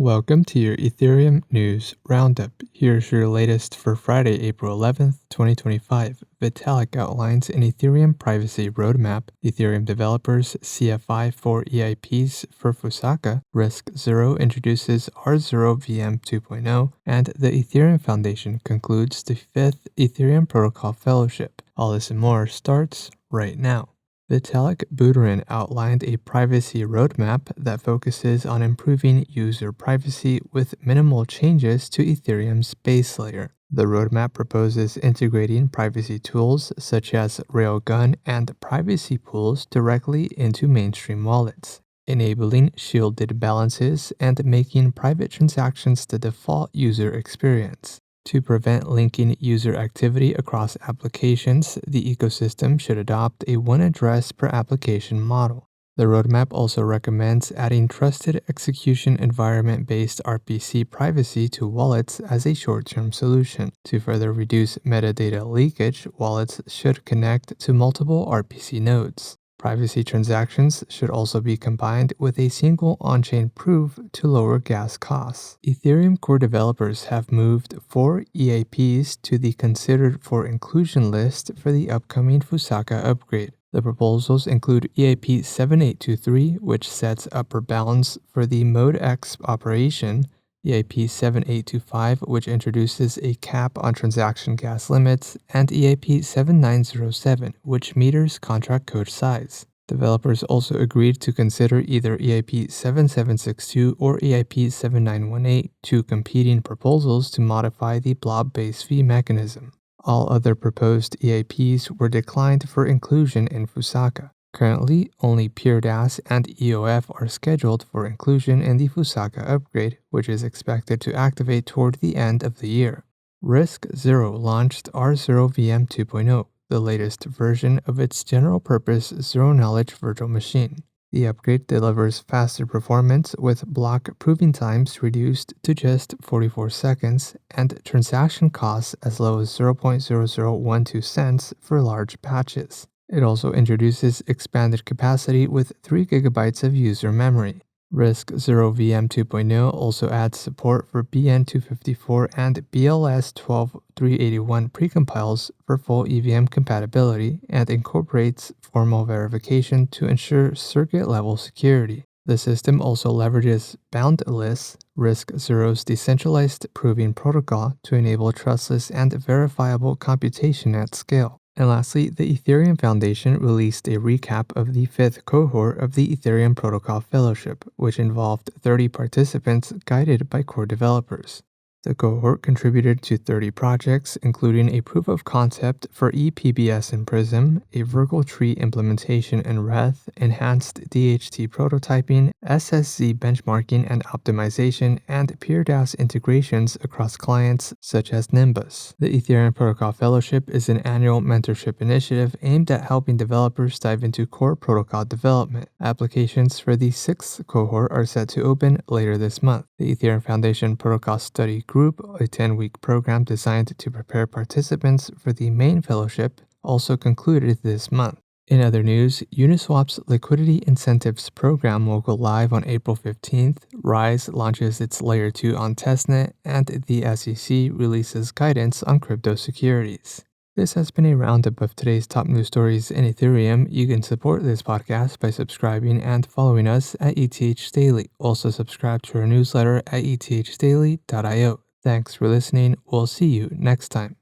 Welcome to your Ethereum News Roundup. Here's your latest for Friday, April 11th, 2025. Vitalik outlines an Ethereum privacy roadmap. Ethereum developers CFI for EIPs for Fusaka. Risk Zero introduces R0 VM 2.0. And the Ethereum Foundation concludes the 5th Ethereum Protocol Fellowship. All this and more starts right now. Vitalik Buterin outlined a privacy roadmap that focuses on improving user privacy with minimal changes to Ethereum's base layer. The roadmap proposes integrating privacy tools such as Railgun and privacy pools directly into mainstream wallets, enabling shielded balances and making private transactions the default user experience. To prevent linking user activity across applications, the ecosystem should adopt a one address per application model. The roadmap also recommends adding trusted execution environment-based RPC privacy to wallets as a short-term solution. To further reduce metadata leakage, wallets should connect to multiple RPC nodes. Privacy transactions should also be combined with a single on-chain proof to lower gas costs. Ethereum core developers have moved 4 EIPs to the Considered for Inclusion list for the upcoming Fusaka upgrade. The proposals include EIP 7823, which sets upper bounds for the Mode X operation, EIP 7825, which introduces a cap on transaction gas limits, and EIP 7907, which meters contract code size. Developers also agreed to consider either EIP 7762 or EIP 7918, two competing proposals to modify the blob-based fee mechanism. All other proposed EIPs were declined for inclusion in Fusaka. Currently, only PureDAS and EOF are scheduled for inclusion in the Fusaka upgrade, which is expected to activate toward the end of the year. Risk Zero launched R0 VM 2.0, the latest version of its general-purpose zero-knowledge virtual machine. The upgrade delivers faster performance with block proving times reduced to just 44 seconds and transaction costs as low as 0.0012 cents for large batches. It also introduces expanded capacity with 3 GB of user memory. Risk Zero VM 2.0 also adds support for BN254 and BLS 12381 precompiles for full EVM compatibility and incorporates formal verification to ensure circuit-level security. The system also leverages Boundless, Risk Zero's decentralized proving protocol, to enable trustless and verifiable computation at scale. And lastly, the Ethereum Foundation released a recap of the 5th cohort of the Ethereum Protocol Fellowship, which involved 30 participants guided by core developers. The cohort contributed to 30 projects, including a proof of concept for ePBS in Prism, a Virtual Tree implementation in Reth, enhanced DHT prototyping, SSZ benchmarking and optimization, and PureDAS integrations across clients such as Nimbus. The Ethereum Protocol Fellowship is an annual mentorship initiative aimed at helping developers dive into core protocol development. Applications for the 6th cohort are set to open later this month. The Ethereum Foundation Protocol Study Group, a 10-week program designed to prepare participants for the main fellowship, also concluded this month. In other news, Uniswap's Liquidity Incentives program will go live on April 15th, Rise launches its Layer 2 on testnet, and the SEC releases guidance on crypto securities. This has been a roundup of today's top news stories in Ethereum. You can support this podcast by subscribing and following us at ETH Daily. Also subscribe to our newsletter at ethdaily.io. Thanks for listening. We'll see you next time.